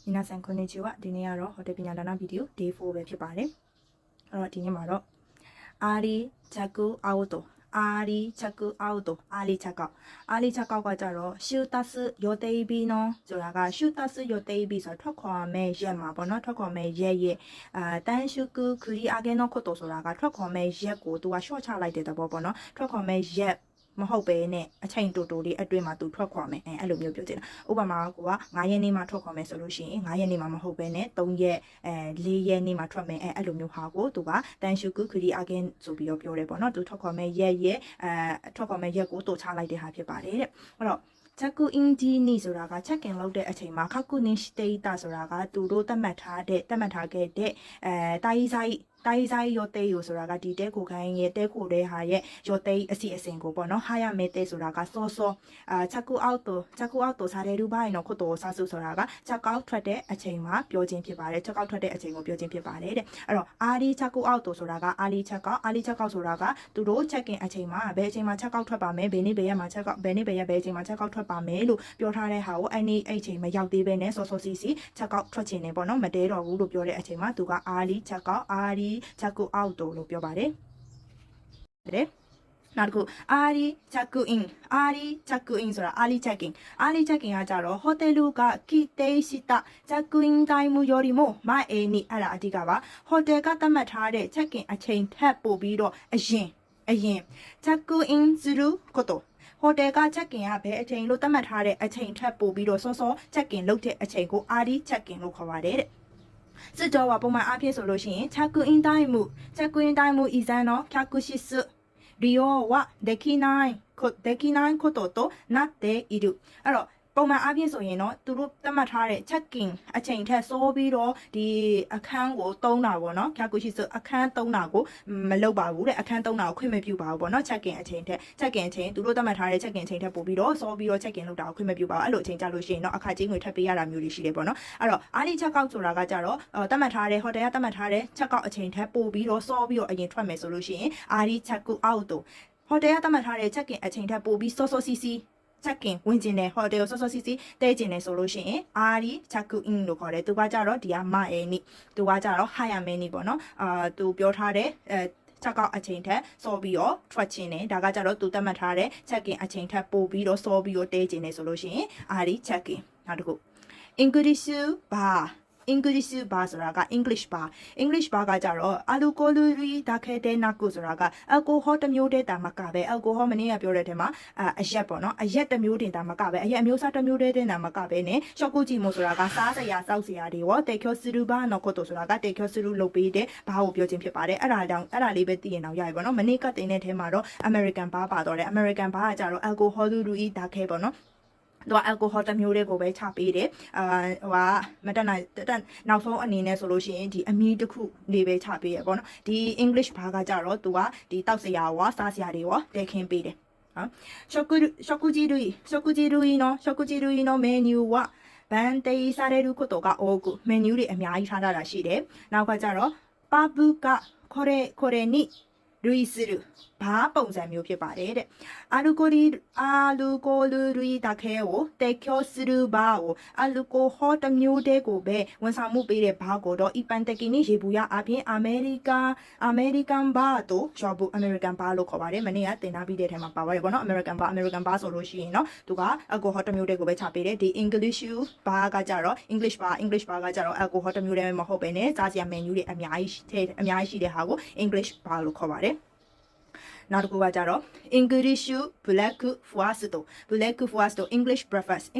皆さんこんにちは。ဒီနေ့ကတော့ hotel ပညာဒါန video day 4ပဲဖြစ်ပါတယ်။အဲ့တော့ဒီနေ့မှာတော့အာလီချက်ကူအောက်တိုအာလီချက်ကူအောက်တိုအာလီချက်ကောက်ကကြတော့ရှူတတ်စ်ရိုတေးဘီနော်ဆိုတာကရှူတတ်စ်ရိုတေးဘီဆိုတော့ထွက်ခွာမဲ့ရက်မှာပေါ့နော်ထွက်ခွာမဲ့ရက်ရဲ့တန်ရှုကူခရီအာဂဲနော်ခွတ်တိုဆိုတာကထွက်ခွာမဲ့ရက်ကိုသူက short ချလိုက်တဲ့သဘောပေါ့နော်ထွက်ခွာမဲ့ရက်မဟုတ်ပဲနဲ့အချိန်တူတူလေးအတွင်းမှာသူထွက်ခွာမယ်အဲ့လိုမျိုးပြောချင်တာဥပမာကိုက9ရက်နေ့မှာထွက်ခွာမယ်ဆိုလို့ရှိရင်9ရက်နေ့မှာမဟုတ်ပဲနဲ့3ရက်4ရက်နေ့မှာထွက်မယ်အဲ့လိုမျိုးဟာကိုသူကတန်ရှုကူခရီအကင်းဆိုပြီးတော့ပြောတယ်ပေါ့နော်သူထွက်ခွာမယ်ရက်ထွက်ခွာမယ်ရက်ကိုတိုးချလိုက်တဲ့ဟာဖြစ်ပါတယ်တဲ့အဲ့တော့ချက်ကူအင်ဂျီနီဆိုတာကချက်ကင်လုပ်တဲ့အချိန်မှာခောက်ကူနင်းစတေးတာဆိုတာကသူတို့သတ်မှတ်ထားခဲ့တဲ့တိုင်းဆိုင်ရောတေးယူဆိုတာကဒီတဲကိုခိုင်းရဲ့တဲကိုတဲ့ဟာရဲ့ရောတေးအစီအစဉ်ကိုပေါ့နော်ဟာရမဲတဲဆိုတာကစောချက်ကူအောက်တိုစားတဲ့လူပိုင်းတော့ခုတိုစားစုဆိုတာကချက်ကောက်ထွက်တဲ့အချိန်မှာပြောခြင်းဖြစ်ပါတယ်ချက်ကောက်ထွက်တဲ့အချိန်ကိုပြောခြင်းဖြစ်ပါတယ်တဲ့အဲ့တော့အာလီချက်ကူအောက်တိုဆိုတာကအာလီချက်ကောက်ဆိုတာကသူတို့ချက်ကင်အချိန်မှာဘယ်အချိန်မှာချက်ကောက်ထွက်ပါမယ်ဘယ်နေ့ဘယ်ရက်မှာချက်ကောက်ဘယ်နေ့ဘယ်ရက်ဘယ်အချိန်မှာချက်ကောက်ထွက်ပါမယ်လို့ပြောထားတဲ့ဟာကိုအဲ့အချိန်မရောက်သေးပဲနဲ့စောစီချက်ကောက်ထွက်ခြင်းနေပေါ့နော်မတဲတော့ဘူးလို့ပြောတဲ့အချိန်မှာသူကအာလီချက်ကောက်ချက်ကူအောက်တိုလို့ပြောပါတယ်တဲ့နောက်တစ်ခုအာလီချက်ကူအင်ဆိုတာအာလီချက်ကင်ကကြတော့ဟိုတယ်လူကကီတေးရှိတာချက်ကူအင်တိုင်းမူယော်ရီမိုမိုအေနီအဲ့ဒါအဓိကပါဟိုတယ်ကသတ်မှတ်ထားတဲ့ချက်ကင်အချိန်ထပ်ပို့ပြီးတော့အရင်ချက်ကူအင်ဇူလူကိုတိုဟိုတယ်ကချက်ကင်ကဘယ်အချိန်လို့သတ်မှတ်ထားတဲ့အချိန်ထပ်ပို့ပြီးတော့စောချက်ကင်လုပ်တဲ့အချိန်ကိုအာလီချက်ကင်လို့ခေါ်ပါတယ်တဲ့စစ်တော်ကပုံမှန်အားဖြင့်ဆိုလို့ရှိရင်ချက်ကူအင်တိုင်းမူဤစံတော့ဖြာကူရှိစရီယိုဝဒက်ခီနိုင်ကိုတိုတိုနတ်တေအီဒူအဲ့တော့ပုံမှန်အားဖြင့်ဆိုရင်တော့သူတို့သတ်မှတ်ထားတဲ့ check-in အချိန်ထက်စောပြီးတော့ဒီအခန်းကိုတုံးတာပေါ့နော်ဖြာကူရှိစအခန်းတုံးတာကိုမလုပ်ပါဘူးတဲ့အခန်းတုံးတာကိုခွင့်မပြုပါဘူးပေါ့နော် check-in အချိန်သူတို့သတ်မှတ်ထားတဲ့ check-in အချိန်ထက်ပိုပြီးတော့စောပြီးတော့ check-in လုပ်တာကိုခွင့်မပြုပါဘူးအဲ့လိုအချိန်ကြာလို့ရှိရင်တော့အခါချင်းငွေထပ်ပေးရတာမျိုးတွေရှိတယ်ပေါ့နော်အဲ့တော့အားလီ check-out ဆိုတာကကြတော့သတ်မှတ်ထားတဲ့ hotel ကသတ်မှတ်ထားတဲ့ check-out အချိန်ထက်ပိုပြီးတော့စောပြီးတော့အရင်ထွက်မယ်ဆိုလို့ရှိရင်အားလီ check-out တို့ဟိုတယ်ကသတ်မှတ်ထားတဲ့ check-in အချိန်ထက်ပိုပြီးစောစီcheck-in ဝင်ကျင်တဲ့ဟိုတယ်ကိုစောတဲကျင်နေဆိုလို့ရှိရင်အာရီချက်ကူအင်လို့ခေါ်တယ်သူကကြတော့ဒီကမအေနီသူကကြတော့ဟာယာမဲနီပေါ့နော်သူပြောထားတဲ့ချက်ကောက်အချိန်ထက်စောပြီးတော့ထွက်ချင်းနေဒါကကြတော့သူသတ်မှတ်ထားတဲ့ check-in အချိန်ထက်ပိုပြီးတော့စောပြီးတော့တဲကျင်နေဆိုလို့ရှိရင်အာရီ check-in နောက်တစ်ခု English bar ဆိုတာက English bar ကကြတော့အာလူကိုလူရီဒါခဲတဲ့နာကုဆိုတာကအယ်ကိုဟောတစ်မျိုးတည်းတာမကပဲအယ်ကိုဟောမနေ့ကပြောတဲ့ထဲမှာအရက်ပေါ့နော်အရက်တစ်မျိုးတင်တာမကပဲအရက်အမျိုးအစားတစ်မျိုးတည်းတင်တာမကပဲနဲ့ရှော့ကူဂျီမိုဆိုတာကစားစရာစောက်စရာတွေရောတေကျော်စရူဘာနော်ကိုတိုဆိုတာကတေကျော်စရူလုပ်ပေးတဲ့ဘာကိုပြောခြင်းဖြစ်ပါတယ်အဲ့ဒါလေးပဲသိရင်တော့ရပြီပေါ့နော်မနေ့ကတင်တဲ့ထဲမှာတော့ American bar ပါတော့တယ် American bar ကကြတော့အယ်ကိုဟောလူရီဒါခဲပေါ့နော်သူကအယ်ကိုဟောတစ်မျိုးလေးကိုပဲချပေးတယ်မတက်နိုင်နောက်ဆုံးအနေနဲ့ဆိုလို့ရှိရင်ဒီအမီတစ်ခုလေးပဲချပေးရပေါ့နော်ဒီ English bar ကကြတော့သူကဒီတောက်စရာရောစားစရာတွေရောတဲခင်းပေးတယ်ရှော့ကူဂျီရူနော်မေနူဝဘန်တေးစားတဲ့လူကတော့ကအိုကူမေနူတွေအများကြီးထားတာရှိတယ်နောက်ကကြတော့ပါဘူကခေါ်ရဲနိလူစရူဘာပုံစံမျိုးဖြစ်ပါတယ်တဲ့အာလူကိုလူရီတခဲကိုတေကျော်စရူဘာကိုအာလူကိုဟောတမျိုးတဲ့ကိုပဲဝန်ဆောင်မှုပေးတဲ့ဘာကိုတော့အီပန်တကီနီရေဘူးရအပြင်အမေရိကန်ဘာတို့ရှော့ဘူးအမေရိကန်ဘာလို့ခေါ်ပါတယ်မနေ့ကတင်ထားပြီးတဲ့ထဲမှာပါပါတယ်ပေါ့နော်အမေရိကန်ဘာဆိုလို့ရှိရင်เนาะသူကအကိုဟောတမျိုးတဲ့ကိုပဲချပေးတယ်ဒီ English bar ကကြတော့ English bar ကကြတော့အကိုဟောတမျိုးတဲ့မဟုတ်ပဲねစားစရာ menu တွေအများကြီးရှိတဲ့ဟာကို English bar လို့ခေါ်ပါတယ်နောက်တစ်ခုကကြတော့ English black fast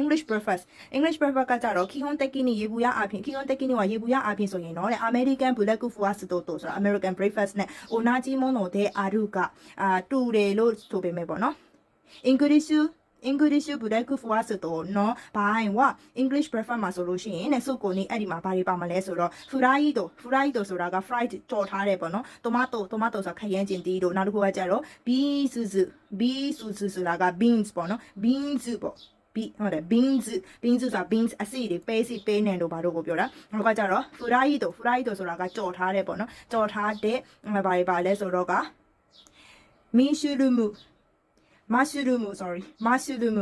English breakfast ကကြတော့ခီဟွန်တက်ကီနီရေဘူးရအပြင်ဆိုရင်တော့ American black fast တို့ဆိုတာ American breakfast နဲ့ onaji mono de aruga တူတယ်လို့ဆိုပေမဲ့ပေါ့နော် English black fast တော့နော်ဘိုင်းဝ English breakfast မှာဆိုလို့ရှိရင်နဲ့စုကိုနေအဲ့ဒီမှာဘာတွေပါမလဲဆိုတော့ furaido ဆိုတာက fried ကြော်ထားတယ်ပေါ့နော် tomato ဆိုတာခရမ်းကျင်တီးတို့နောက်တစ်ခုကကြတော့ beans ဆိုတာက beans ပေါ့နော် beans ပေါ့ဟုတ်တယ် beans ဆိုတာ beans အစီတွေပဲနေတို့ဘာလို့ကိုပြောတာနောက်ကကြတော့ furaido ဆိုတာကကြော်ထားတယ်ပေါ့နော်ကြော်ထားတဲ့ဘာတွေပါလဲဆိုတော့က မီရှူလူ mushroom sorry mushroom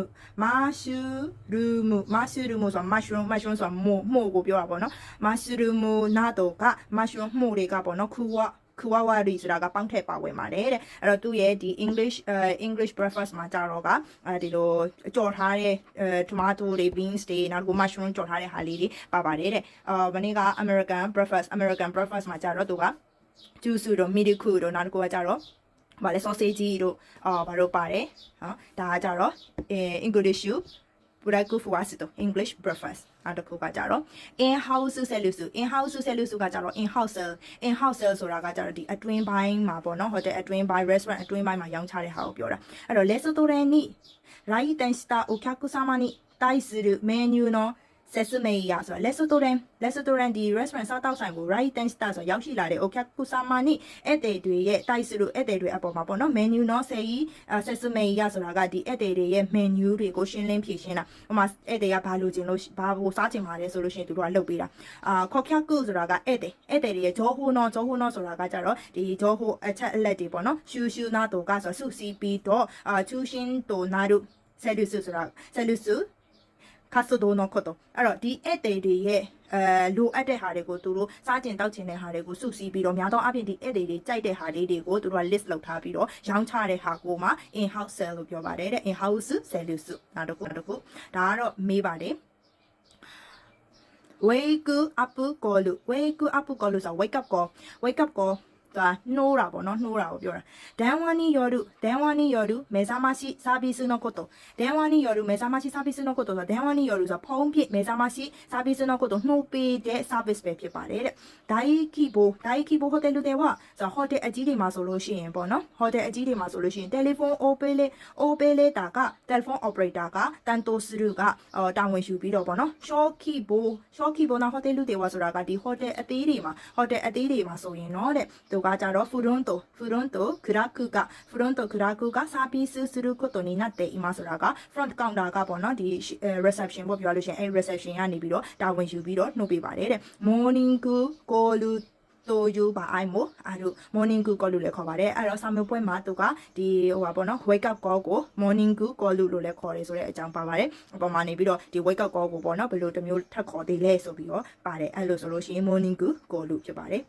ဆို mushroom ဆိုတာမို့ကိုပြောတာပေါ့နော် mushroom နာတော့က mushroom မို့တွေကပေါ့နော်ခူဝဝရီဆိုတာကပေါင်းထည့်ပါဝင်ပါတယ်တဲ့အဲ့တော့သူ့ရဲ့ဒီ English breakfast မှာကြတော့ကဒီလိုကြော်ထားတဲ့tomato တွေ beans တွေနောက်တစ်ခု mushroom ကြော်ထားတဲ့ဟာလေးတွေပါပါတယ်တဲ့မနေ့က American breakfast မှာကြတော့သူက juice တို့ milk တို့နောက်တစ်ခုကကြတော့ဘာလဲ sausage တို့ဘာလို့ပါတယ်နော်ဒါကကြတော့English Buraku fuwasido English breakfast နောက်တစ်ခုကကြတော့ in house ဆက်လူစုကကြတော့ in house ဆိုတာကကြတော့ဒီအတွင်းပိုင်းမှာပေါ့နော်ဟိုတယ်အတွင်းပိုင်း restaurant အတွင်းပိုင်းမှာရောင်းချတဲ့ဟာကိုပြောတာအဲ့တော့ restaurant に来店したお客様に対するメニューの説明やဆိုတော့ restaurant ဒီ restaurant စားတောက်ဆိုင်ကို right and star ဆိုရောက်ရှိလာတဲ့ okay ကုစာမနီဧည့်သည်တွေရဲ့တိုက်စလို့ဧည့်သည်တွေအပေါ်မှာပေါ့နော် menu နော်ဆယ်ကြီးဆက်စမေးရဆိုတာကဒီဧည့်သည်တွေရဲ့ menu တွေကိုရှင်းလင်းဖြည့်ရှင်းတာဟိုမှာဧည့်သည်ကဘာလို့ကျင်လို့ဘာကိုစားချင်ပါတယ်ဆိုလို့ရှိရင်သူတို့ကလုပ်ပေးတာခေါက်ကုဆိုတာကဧည့်သည်တွေရဲ့ဂျောဟိုနော်ဆိုတာကကြတော့ဒီဂျောဟိုအချက်အလက်တွေပေါ့နော်ရှူနာတော့ကဆိုစုစီပြီးတော့ချူရှင်းတိုနာတို့ဆယ်လူစု活動のことအဲ့တော့ဒီဧည့်သည်တွေရဲ့လိုအပ်တဲ့ဟာတွေကိုသူတို့စားကျင်တောက်ကျင်တဲ့ဟာတွေကိုစုစည်းပြီးတော့များသောအားဖြင့်ဒီဧည့်သည်တွေကြိုက်တဲ့ဟာလေးတွေကိုသူတို့က list လုပ်ထားပြီးတော့ရောင်းချတဲ့ဟာကိုမှ in house sale လို့ပြောပါတယ်တဲ့ in house sale စုနောက်တစ်ခုဒါကတော့မေးပါတယ် wake up call ဆို wake up callနှိုးတာပေါ့နော်နှိုးတာကိုပြောတာဒန်ဝါနီယောဒူမေဇာမရှိစာဘီစနိုကိုတိုဒန်ဝါနီယောဒူမေဇာမရှိစာဘီစနိုကိုတိုဆိုဒန်ဝါနီယောဒူဆိုဖုံးပြမေဇာမရှိစာဘီစနိုကိုတိုနှိုးပေးတဲ့ service ပဲဖြစ်ပါတယ်တဲ့ဒိုင်ကီဘိုဟိုတယ်လူတွေကဆိုဟိုတယ်အကြီးတွေမှာဆိုလို့ရှိရင်ပေါ့နော်ဟိုတယ်အကြီးတွေမှာဆိုလို့ရှိရင်တယ်လီဖုန်းအိုပေးလေတာကတယ်လီဖုန်း operator ကတန်တိုစရုကတာဝန်ယူပြီးတော့ပေါ့နော်ရှော့ခီဘိုနာဟိုတယ်လူတွေကဆိုတာကဒီဟိုတယ်အသေးတွေမှာဆိုရင်တော့တဲ့သူကကြတော့フロントクラクがサービスすることになっていますဆိုတာက front counter ကပေါ့နော်ဒီ reception ပေါ့ပြောလို့ရှိရင်အဲ reception ကနေပြီးတော့တာဝန်ယူပြီးတော့နှုတ်ပေးပါတယ်တဲ့ morning call တိုယူပါအိုင်မို့အဲ့လို morning call လို့လည်းခေါ်ပါတယ်အဲ့တော့စာမေးပွဲမှာသူကဒီဟိုပါပေါ့နော် wake up call ကို morning call လို့လည်းခေါ်တယ်ဆိုတဲ့အကြောင်းပါပါတယ်အပေါ်မှာနေပြီးတော့ဒီ wake up call ကိုပေါ့နော်ဘယ်လိုတစ်မျိုးထပ်ခေါ်သေးလဲဆိုပြီးတော့ပါတယ်အဲ့လိုဆိုလို့ရှိရင် morning call လို့ဖြစ်ပါတယ်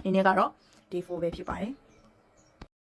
ဒီနေ့ကတော့Day 4ပဲဖြစ်ပါတယ်